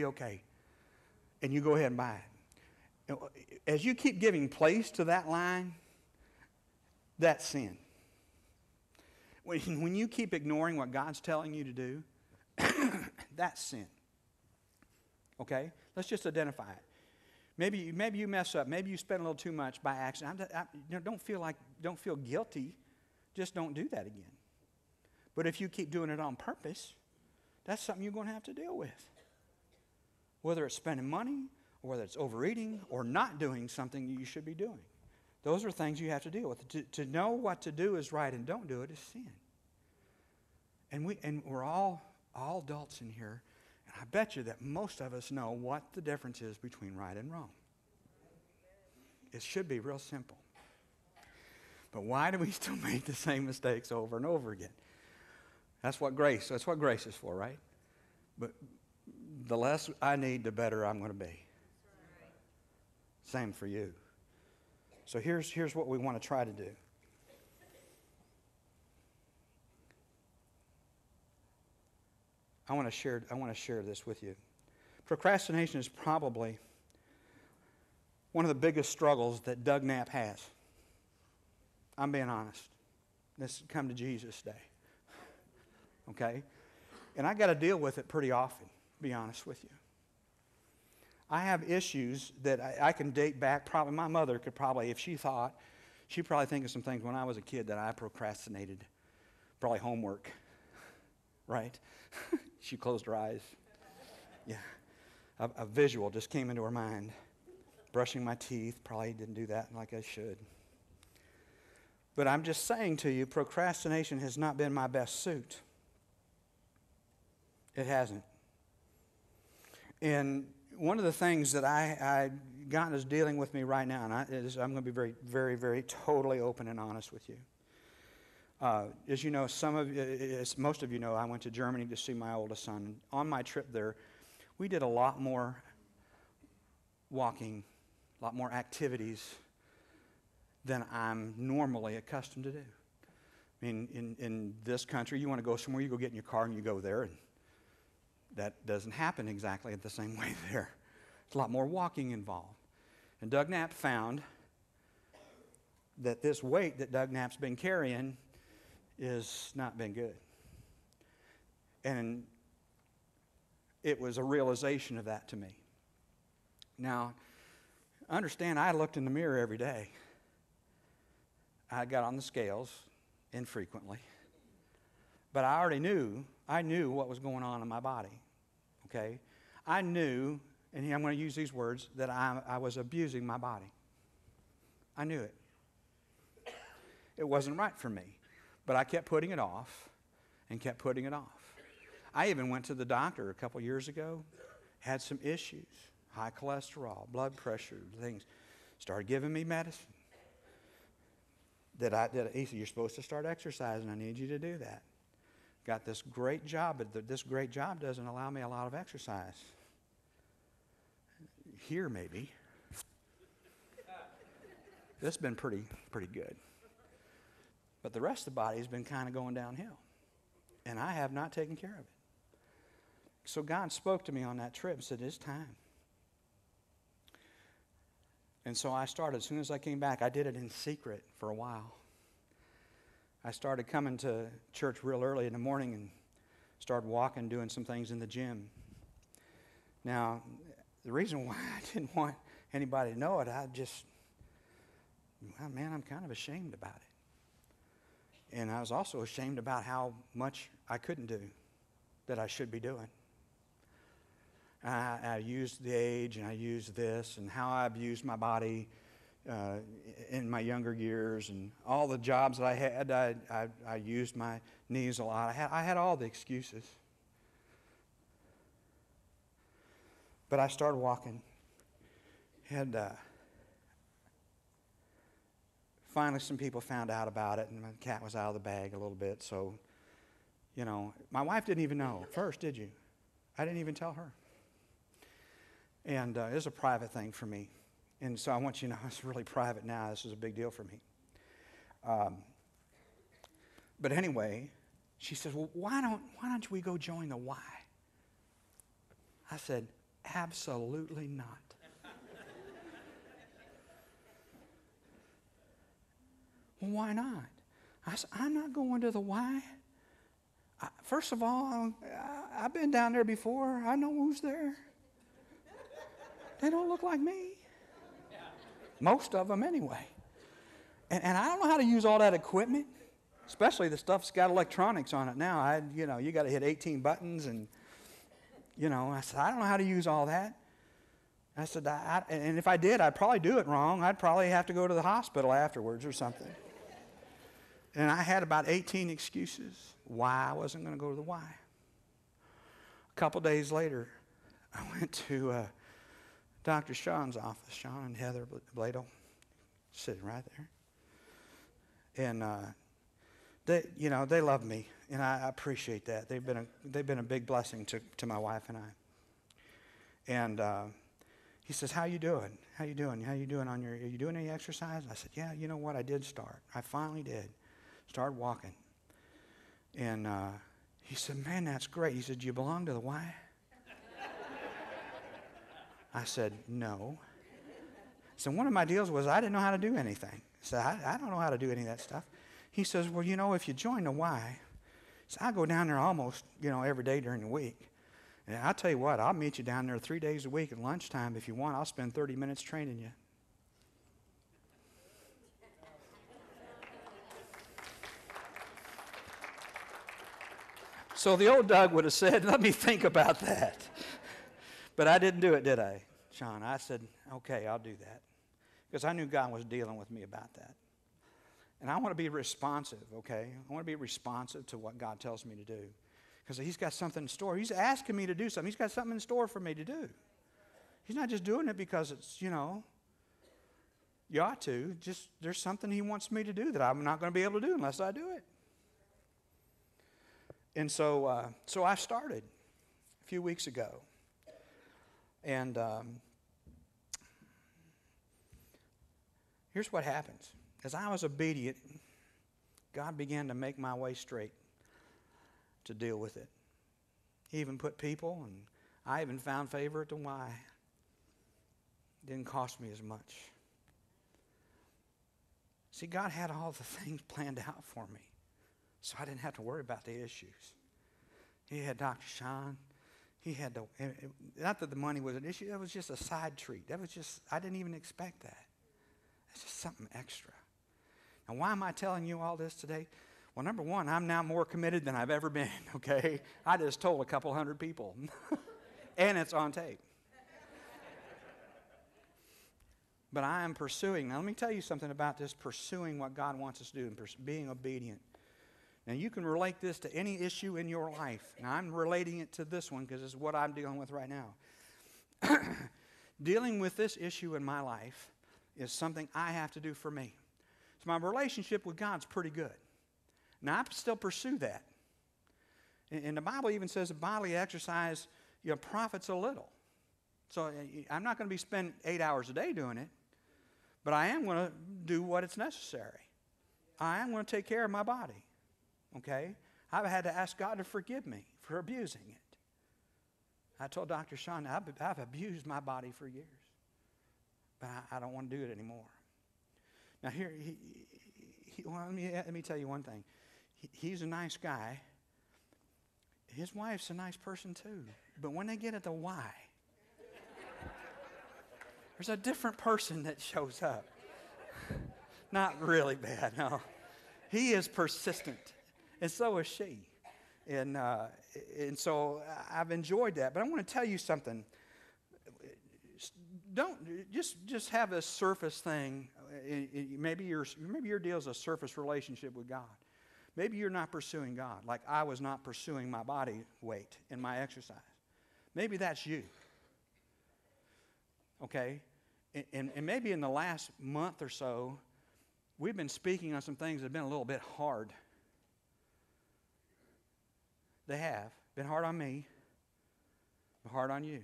be okay. And you go ahead and buy it. As you keep giving place to that line, that's sin. When you keep ignoring what God's telling you to do, that's sin. Okay? Let's just identify it. Maybe you mess up. Maybe you spend a little too much by accident. Don't feel guilty. Just don't do that again. But if you keep doing it on purpose, that's something you're going to have to deal with. Whether it's spending money, or whether it's overeating, or not doing something you should be doing. Those are things you have to deal with. To know what to do is right and don't do it is sin. And we're all adults in here, and I bet you that most of us know what the difference is between right and wrong. It should be real simple. But why do we still make the same mistakes over and over again? That's what grace is for, right? But the less I need, the better I'm going to be. Same for you. So here's what we want to try to do. I want to share this with you. Procrastination is probably one of the biggest struggles that Doug Knapp has. I'm being honest. This come to Jesus Day. Okay? And I got to deal with it pretty often, to be honest with you. I have issues that I can date back. Probably my mother could probably, if she thought, she'd probably think of some things when I was a kid that I procrastinated. Probably homework. Right? She closed her eyes. Yeah. A visual just came into her mind. Brushing my teeth. Probably didn't do that like I should. But I'm just saying to you, procrastination has not been my best suit. It hasn't. And one of the things that God is dealing with me right now, and I'm going to be very, very, very totally open and honest with you. As you know, as most of you know, I went to Germany to see my oldest son. On my trip there, we did a lot more walking, a lot more activities than I'm normally accustomed to do. I mean, in this country, you want to go somewhere, you go get in your car and you go there, and that doesn't happen exactly the same way there. There's a lot more walking involved. And Doug Knapp found that this weight that Doug Knapp's been carrying has not been good. And it was a realization of that to me. Now, understand, I looked in the mirror every day. I got on the scales infrequently. But I knew what was going on in my body. Okay? I knew, and I'm going to use these words, that I was abusing my body. I knew it. It wasn't right for me. But I kept putting it off and kept putting it off. I even went to the doctor a couple years ago, had some issues, high cholesterol, blood pressure, things. Started giving me medicine. He said, you're supposed to start exercising. I need you to do that. Got this great job, but this great job doesn't allow me a lot of exercise. Here, maybe. This has been pretty good. But the rest of the body has been kind of going downhill. And I have not taken care of it. So God spoke to me on that trip and said, it's time. And so I started, as soon as I came back, I did it in secret for a while. I started coming to church real early in the morning and started walking, doing some things in the gym. Now, the reason why I didn't want anybody to know it, I'm kind of ashamed about it. And I was also ashamed about how much I couldn't do that I should be doing. I used the age, and I used this, and how I abused my body in my younger years, and all the jobs that I had, I used my knees a lot. I had all the excuses. But I started walking. Finally, some people found out about it, and my cat was out of the bag a little bit. So, my wife didn't even know first, did you? I didn't even tell her. And it was a private thing for me. And so I want you to know it's really private now. This is a big deal for me. But anyway, she says, well, why don't we go join the Y? I said, Absolutely not. Well, why not? I said, I'm not going to the Y. First of all, I've been down there before. I know who's there. They don't look like me. Most of them anyway. And I don't know how to use all that equipment, especially the stuff that's got electronics on it now. You got to hit 18 buttons and, I said, I don't know how to use all that. I said, and if I did, I'd probably do it wrong. I'd probably have to go to the hospital afterwards or something. And I had about 18 excuses why I wasn't going to go to the Y. A couple days later, I went to Dr. Sean's office, Sean and Heather Bladel, sitting right there. And they love me, and I appreciate that. They've been a big blessing to my wife and I. And he says, "How you doing? How you doing? How you doing are you doing any exercise?" I said, "Yeah, you know what? I did start. I finally did. Started walking." And he said, "Man, that's great." He said, "Do you belong to the Y?" I said, "No." So one of my deals was I didn't know how to do anything. So I don't know how to do any of that stuff. He says, "Well, if you join the Y," so I go down there almost, every day during the week. And I'll tell you what, I'll meet you down there 3 days a week at lunchtime if you want. I'll spend 30 minutes training you. So the old Doug would have said, "Let me think about that." But I didn't do it, did I, Sean? I said, "Okay, I'll do that." Because I knew God was dealing with me about that. And I want to be responsive, okay? I want to be responsive to what God tells me to do. Because He's got something in store. He's asking me to do something. He's got something in store for me to do. He's not just doing it because it's, you ought to. Just there's something He wants me to do that I'm not going to be able to do unless I do it. And so I started a few weeks ago. And here's what happens. As I was obedient, God began to make my way straight to deal with it. He even put people, and I even found favor at the Y. It didn't cost me as much. See, God had all the things planned out for me, so I didn't have to worry about the issues. He had Dr. Sean. He had not that the money was an issue. That was just a side treat. I didn't even expect that. It's just something extra. Now, why am I telling you all this today? Well, number one, I'm now more committed than I've ever been, okay? I just told a couple hundred people, and it's on tape. But I am pursuing. Now, let me tell you something about this pursuing what God wants us to do and being obedient. Now, you can relate this to any issue in your life. Now, I'm relating it to this one because it's what I'm dealing with right now. Dealing with this issue in my life is something I have to do for me. So my relationship with God's pretty good. Now, I still pursue that. And the Bible even says that bodily exercise profits a little. So I'm not going to be spending 8 hours a day doing it, but I am going to do what is necessary. I am going to take care of my body. Okay? I've had to ask God to forgive me for abusing it. I told Dr. Sean, I've abused my body for years, but I don't want to do it anymore. Now here, let me tell you one thing. He's a nice guy. His wife's a nice person too. But when they get at the Y, there's a different person that shows up. Not really bad, no. He is persistent, and so is she. And so I've enjoyed that. But I want to tell you something. Don't just have a surface thing. Maybe your deal is a surface relationship with God. Maybe you're not pursuing God, like I was not pursuing my body weight in my exercise. Maybe that's you. Okay? And maybe in the last month or so, we've been speaking on some things that have been a little bit hard. They have been hard on me, but hard on you.